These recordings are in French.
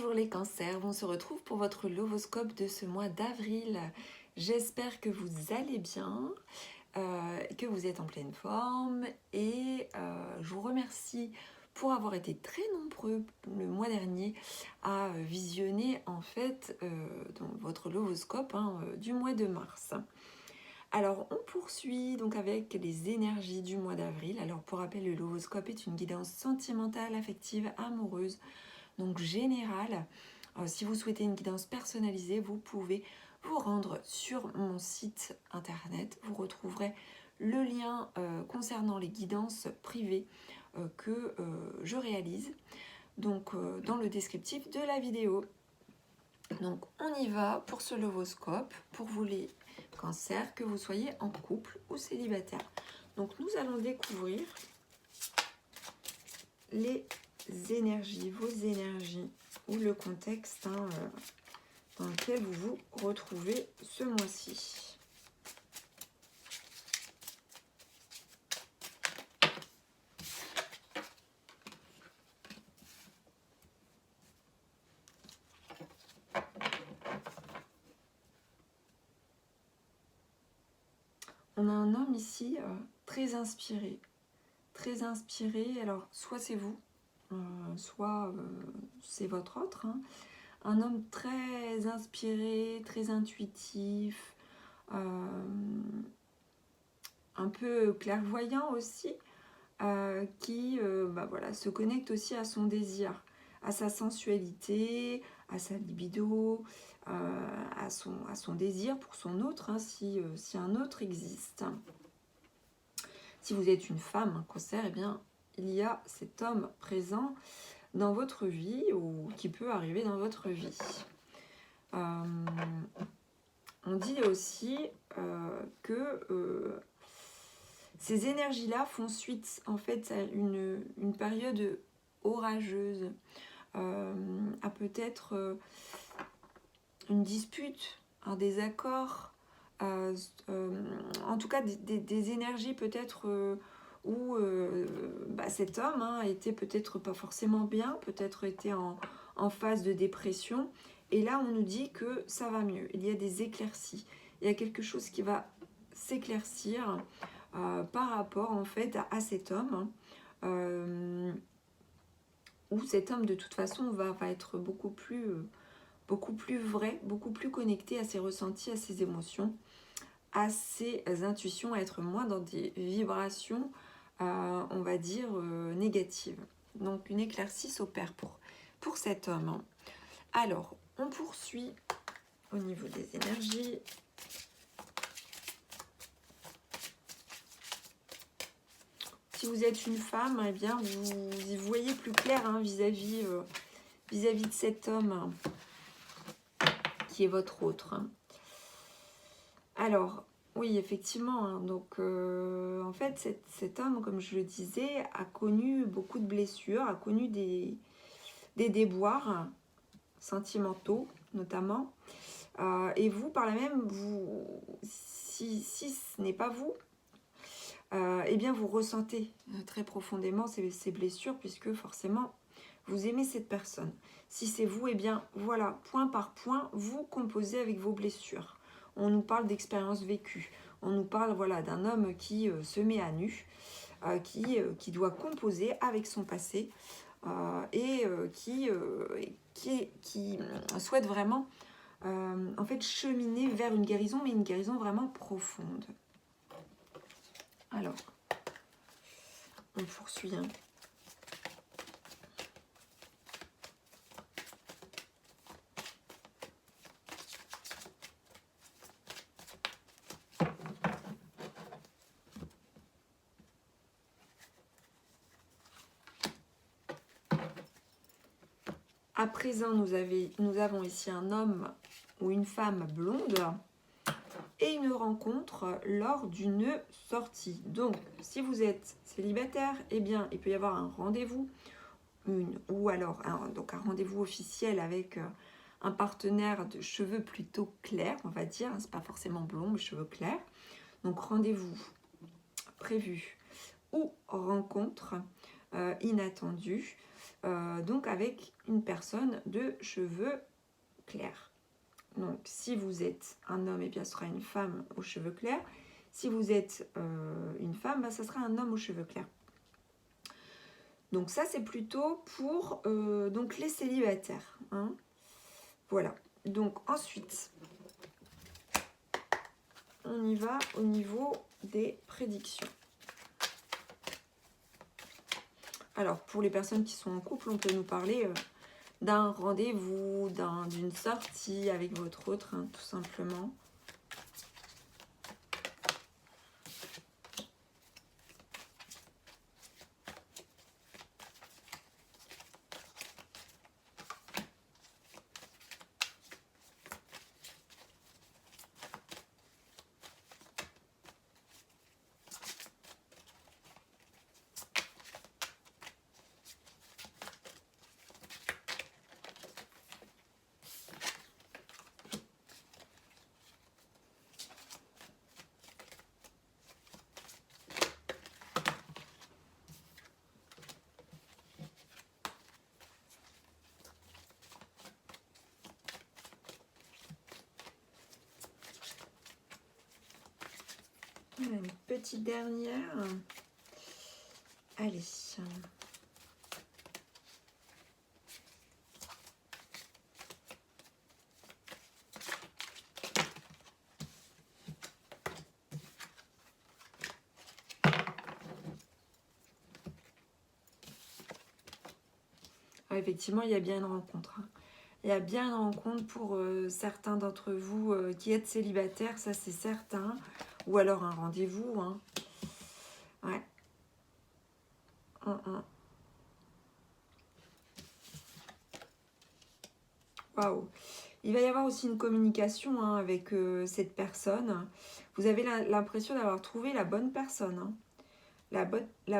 Bonjour les cancers, on se retrouve pour votre lovoscope de ce mois d'avril. J'espère que vous allez bien, que vous êtes en pleine forme et je vous remercie pour avoir été très nombreux le mois dernier à visionner en fait donc votre lovoscope du mois de mars. Alors on poursuit donc avec les énergies du mois d'avril. Alors pour rappel, le lovoscope est une guidance sentimentale, affective, amoureuse, donc générale. Si vous souhaitez une guidance personnalisée, vous pouvez vous rendre sur mon site internet. Vous retrouverez le lien concernant les guidances privées que je réalise donc dans le descriptif de la vidéo. Donc on y va pour ce lovoscope, pour vous les cancers, que vous soyez en couple ou célibataire. Donc nous allons découvrir les énergies, vos énergies ou le contexte dans lequel vous vous retrouvez ce mois-ci. On a un homme ici très inspiré. Très inspiré, alors soit c'est vous, soit c'est votre autre. Un homme très inspiré, très intuitif, un peu clairvoyant aussi, qui voilà, se connecte aussi à son désir, à sa sensualité, à sa libido, à son désir pour son autre, si un autre existe. Si vous êtes une femme, un cancer, eh bien, il y a cet homme présent dans votre vie ou qui peut arriver dans votre vie. On dit aussi que ces énergies-là font suite en fait à une période orageuse, à peut-être une dispute, un désaccord, en tout cas des énergies peut-être où cet homme était peut-être pas forcément bien, peut-être était en phase de dépression, et là on nous dit que ça va mieux, il y a des éclaircies, il y a quelque chose qui va s'éclaircir par rapport en fait à cet homme, où cet homme de toute façon va être beaucoup plus vrai, beaucoup plus connecté à ses ressentis, à ses émotions, à ses intuitions, à être moins dans des vibrations, on va dire, négatives. Donc une éclaircie s'opère pour cet homme. Alors, on poursuit au niveau des énergies. Si vous êtes une femme, eh bien, vous y voyez plus clair vis-à-vis de cet homme qui est votre autre. Alors, oui, effectivement, donc en fait, cet homme, comme je le disais, a connu beaucoup de blessures, a connu des déboires sentimentaux, notamment. Et vous, par là même, si ce n'est pas vous, eh bien, vous ressentez très profondément ces blessures, puisque forcément, vous aimez cette personne. Si c'est vous, eh bien, voilà, point par point, vous composez avec vos blessures. On nous parle d'expériences vécues. On nous parle, voilà, d'un homme qui se met à nu, qui doit composer avec son passé et qui souhaite vraiment, en fait, cheminer vers une guérison, mais une guérison vraiment profonde. Alors, on poursuit. À présent, nous avons ici un homme ou une femme blonde et une rencontre lors d'une sortie. Donc, si vous êtes célibataire, eh bien, il peut y avoir un rendez-vous ou alors un rendez-vous officiel avec un partenaire de cheveux plutôt clairs, on va dire. C'est pas forcément blond, mais cheveux clairs. Donc, rendez-vous prévu ou rencontre inattendue. donc avec une personne de cheveux clairs. Donc si vous êtes un homme, et bien ce sera une femme aux cheveux clairs. Si vous êtes une femme, bah, ça sera un homme aux cheveux clairs. Donc ça c'est plutôt pour donc les célibataires. Hein. Voilà. Donc ensuite, on y va au niveau des prédictions. Alors pour les personnes qui sont en couple, on peut nous parler d'un rendez-vous, d'une sortie avec votre autre, hein, tout simplement. Une petite dernière. Allez. Ah, effectivement, il y a bien une rencontre. Hein. Il y a bien une rencontre pour certains d'entre vous qui êtes célibataires, ça c'est certain. Ou alors un rendez-vous. Hein. Ouais. Waouh. Il va y avoir aussi une communication hein, avec cette personne. Vous avez l'impression d'avoir trouvé la bonne personne. Hein. La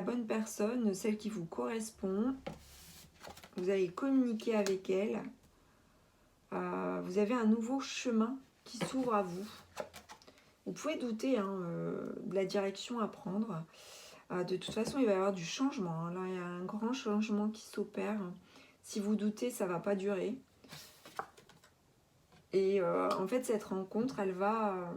bonne personne, celle qui vous correspond. Vous allez communiquer avec elle. Vous avez un nouveau chemin qui s'ouvre à vous. Vous pouvez douter hein, de la direction à prendre. De toute façon, il va y avoir du changement. Hein. Là, il y a un grand changement qui s'opère. Si vous doutez, ça ne va pas durer. Et en fait, cette rencontre, elle va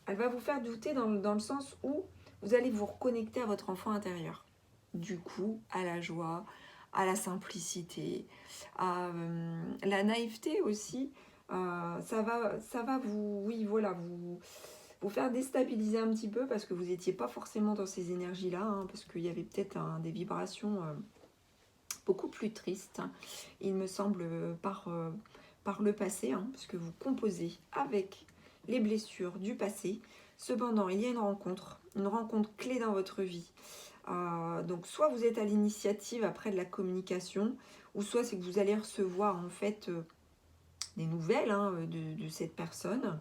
vous faire douter dans le sens où vous allez vous reconnecter à votre enfant intérieur. Du coup, à la joie, à la simplicité, à la naïveté aussi. Ça va vous, oui, voilà, vous faire déstabiliser un petit peu parce que vous n'étiez pas forcément dans ces énergies-là, hein, parce qu'il y avait peut-être des vibrations beaucoup plus tristes, il me semble, par le passé, hein, parce que vous composez avec les blessures du passé. Cependant, il y a une rencontre clé dans votre vie. Donc soit vous êtes à l'initiative après de la communication, ou soit c'est que vous allez recevoir en fait des nouvelles hein, de cette personne.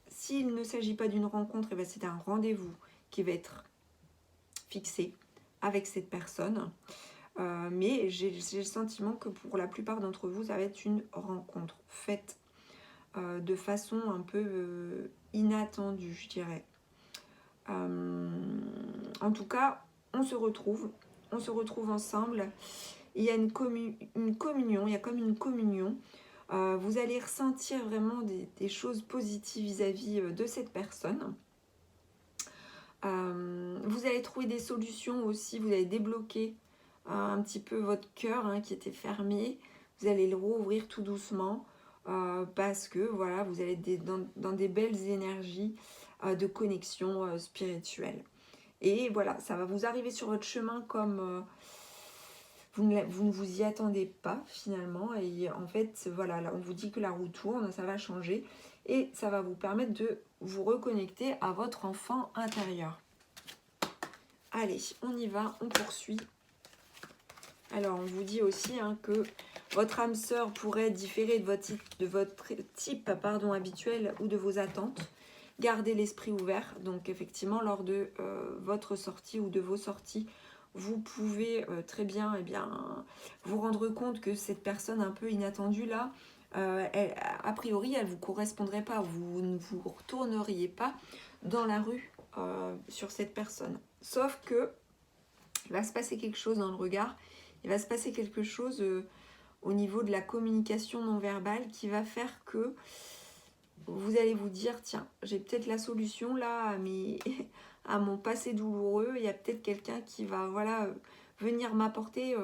S'il ne s'agit pas d'une rencontre, c'est un rendez-vous qui va être fixé avec cette personne. Mais j'ai le sentiment que pour la plupart d'entre vous, ça va être une rencontre faite de façon un peu inattendue, je dirais. En tout cas, on se retrouve ensemble. Il y a une communion, il y a comme une communion. Vous allez ressentir vraiment des choses positives vis-à-vis de cette personne. Vous allez trouver des solutions aussi, vous allez débloquer un petit peu votre cœur hein, qui était fermé. Vous allez le rouvrir tout doucement parce que voilà, vous allez être dans des belles énergies de connexion spirituelle. Et voilà, ça va vous arriver sur votre chemin comme vous ne vous y attendez pas finalement. Et en fait, voilà, là, on vous dit que la roue tourne, ça va changer. Et ça va vous permettre de vous reconnecter à votre enfant intérieur. Allez, on y va, on poursuit. Alors, on vous dit aussi hein, que votre âme sœur pourrait différer de votre type habituel ou de vos attentes. Gardez l'esprit ouvert. Donc, effectivement, lors de votre sortie ou de vos sorties, vous pouvez très bien, vous rendre compte que cette personne un peu inattendue là, a priori, elle ne vous correspondrait pas. Vous ne vous retourneriez pas dans la rue sur cette personne. Sauf que Il va se passer quelque chose dans le regard. Il va se passer quelque chose au niveau de la communication non verbale qui va faire que vous allez vous dire, tiens, j'ai peut-être la solution là à mon passé douloureux. Il y a peut-être quelqu'un qui va venir m'apporter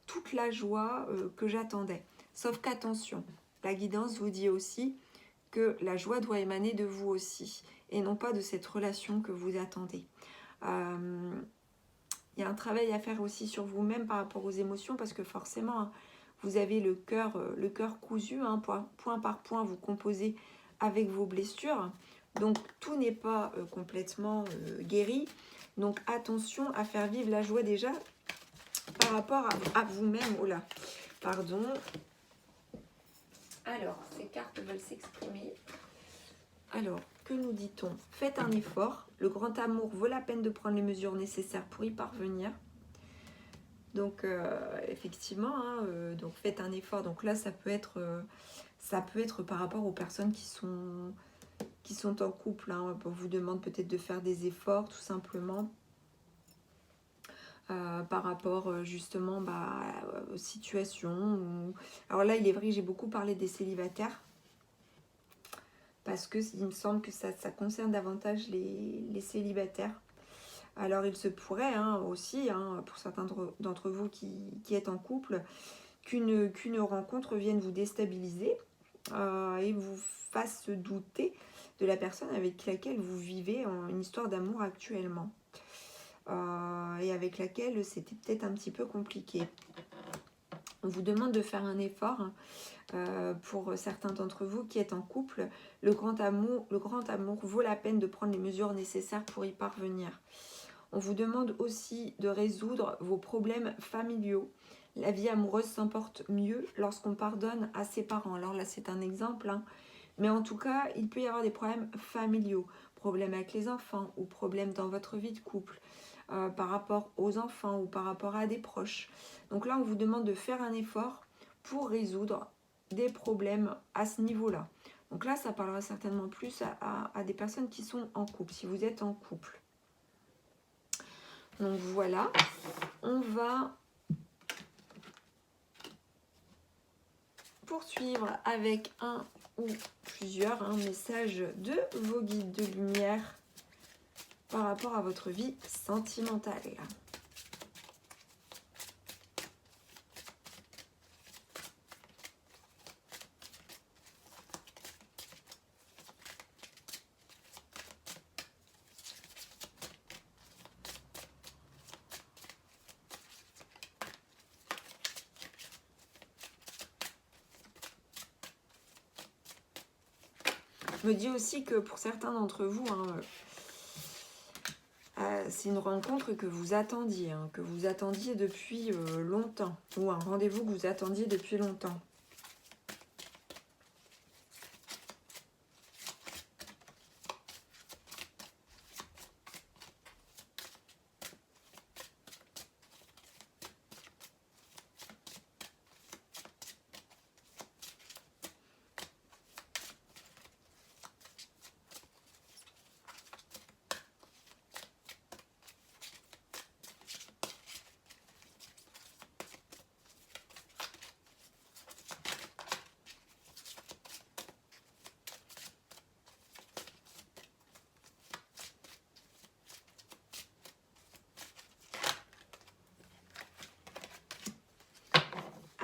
toute la joie que j'attendais. Sauf qu'attention, la guidance vous dit aussi que la joie doit émaner de vous aussi et non pas de cette relation que vous attendez. Il y a un travail à faire aussi sur vous-même par rapport aux émotions parce que forcément, vous avez le cœur cousu, point par point, vous composez avec vos blessures. Donc, tout n'est pas complètement guéri. Donc, attention à faire vivre la joie déjà par rapport à vous-même. Oh là, pardon. Alors, ces cartes veulent s'exprimer. Alors, que nous dit-on? Faites un effort. Le grand amour vaut la peine de prendre les mesures nécessaires pour y parvenir. Donc, effectivement, donc faites un effort. Donc là, ça peut être par rapport aux personnes qui sont en couple. On vous demande peut-être de faire des efforts, tout simplement. Par rapport justement aux situations. Alors là, il est vrai que j'ai beaucoup parlé des célibataires. Parce qu'il me semble que ça concerne davantage les célibataires. Alors il se pourrait aussi, pour certains d'entre vous qui êtes en couple, qu'une rencontre vienne vous déstabiliser et vous fasse douter de la personne avec laquelle vous vivez une histoire d'amour actuellement. Et avec laquelle c'était peut-être un petit peu compliqué. On vous demande de faire un effort pour certains d'entre vous qui êtes en couple. Le grand amour vaut la peine de prendre les mesures nécessaires pour y parvenir. On vous demande aussi de résoudre vos problèmes familiaux. La vie amoureuse s'emporte mieux lorsqu'on pardonne à ses parents. Alors là, c'est un exemple, mais en tout cas, il peut y avoir des problèmes familiaux, problèmes avec les enfants ou problèmes dans votre vie de couple. Par rapport aux enfants ou par rapport à des proches. Donc là, on vous demande de faire un effort pour résoudre des problèmes à ce niveau-là. Donc là, ça parlera certainement plus à des personnes qui sont en couple, si vous êtes en couple. Donc voilà, on va poursuivre avec un ou plusieurs messages de vos guides de lumière par rapport à votre vie sentimentale. Je me dis aussi que pour certains d'entre vous, c'est une rencontre que vous attendiez, depuis longtemps, ou un rendez-vous que vous attendiez depuis longtemps.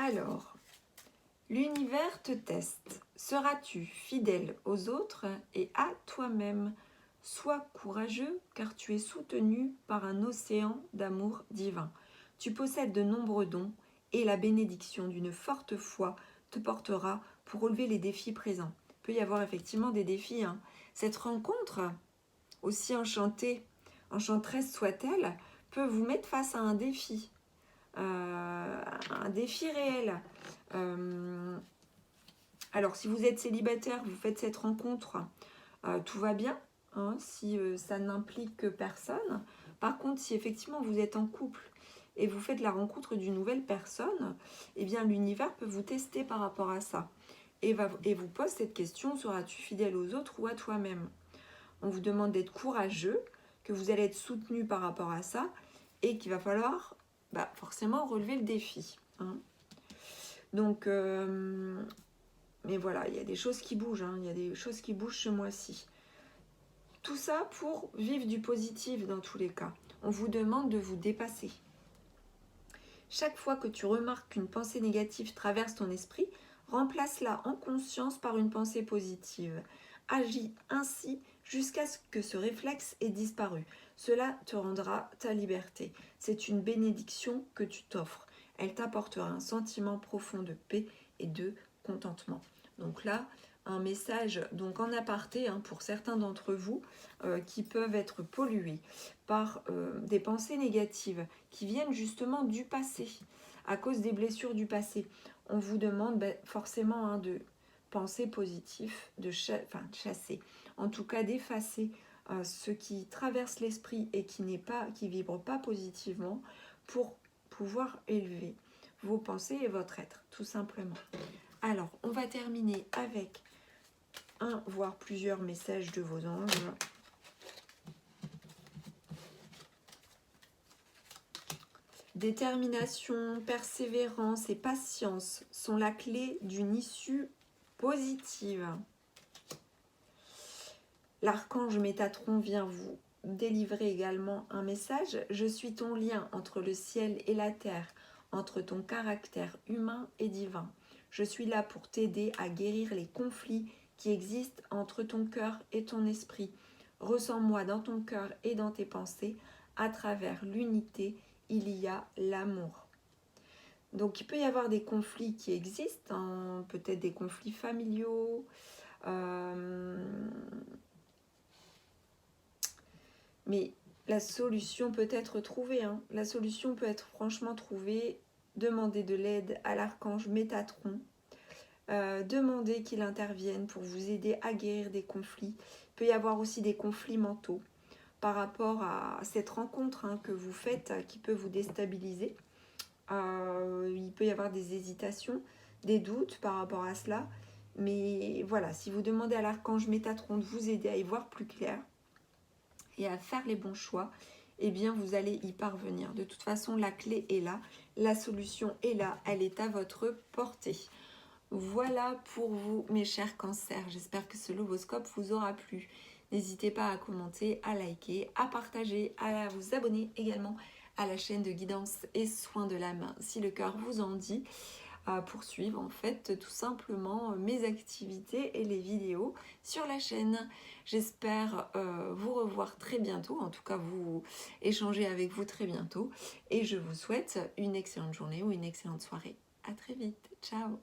Alors, l'univers te teste. Seras-tu fidèle aux autres et à toi-même? Sois courageux car tu es soutenu par un océan d'amour divin. Tu possèdes de nombreux dons et la bénédiction d'une forte foi te portera pour relever les défis présents. Il peut y avoir effectivement des défis. Cette rencontre, aussi enchanteresse soit-elle, peut vous mettre face à un défi. Un défi réel. Alors, si vous êtes célibataire, vous faites cette rencontre, tout va bien, si ça n'implique que personne. Par contre, si effectivement vous êtes en couple et vous faites la rencontre d'une nouvelle personne, eh bien l'univers peut vous tester par rapport à ça. Et vous pose cette question, seras-tu fidèle aux autres ou à toi-même? On vous demande d'être courageux, que vous allez être soutenu par rapport à ça, et qu'il va falloir forcément relever le défi. Hein. Donc, mais voilà, il y a des choses qui bougent, hein, il y a des choses qui bougent ce mois-ci. Tout ça pour vivre du positif dans tous les cas. On vous demande de vous dépasser. Chaque fois que tu remarques qu'une pensée négative traverse ton esprit, remplace-la en conscience par une pensée positive. Agis ainsi jusqu'à ce que ce réflexe ait disparu. Cela te rendra ta liberté. C'est une bénédiction que tu t'offres. Elle t'apportera un sentiment profond de paix et de contentement. Donc là, un message donc en aparté pour certains d'entre vous qui peuvent être pollués par des pensées négatives qui viennent justement du passé, à cause des blessures du passé. On vous demande forcément de penser positif, de chasser, en tout cas d'effacer ce qui traverse l'esprit et qui vibre pas positivement pour pouvoir élever vos pensées et votre être, tout simplement. Alors, on va terminer avec un, voire plusieurs messages de vos anges. Détermination, persévérance et patience sont la clé d'une issue positive. L'archange Métatron vient vous délivrer également un message. Je suis ton lien entre le ciel et la terre, entre ton caractère humain et divin. Je suis là pour t'aider à guérir les conflits qui existent entre ton cœur et ton esprit. Ressens-moi dans ton cœur et dans tes pensées. À travers l'unité, il y a l'amour. Donc il peut y avoir des conflits qui existent, peut-être des conflits familiaux, mais la solution peut être trouvée. La solution peut être franchement trouvée. Demandez de l'aide à l'archange Métatron. Demandez qu'il intervienne pour vous aider à guérir des conflits. Il peut y avoir aussi des conflits mentaux par rapport à cette rencontre que vous faites qui peut vous déstabiliser. Il peut y avoir des hésitations, des doutes par rapport à cela. Mais voilà, si vous demandez à l'archange Métatron de vous aider à y voir plus clair et à faire les bons choix, eh bien vous allez y parvenir. De toute façon, la clé est là, la solution est là, elle est à votre portée. Voilà pour vous, mes chers cancers. J'espère que ce lovoscope vous aura plu. N'hésitez pas à commenter, à liker, à partager, à vous abonner également à la chaîne de guidance et soins de l'âme si le cœur vous en dit, à poursuivre en fait tout simplement mes activités et les vidéos sur la chaîne. J'espère vous revoir très bientôt, en tout cas vous échanger avec vous très bientôt, et je vous souhaite une excellente journée ou une excellente soirée. À très vite, ciao.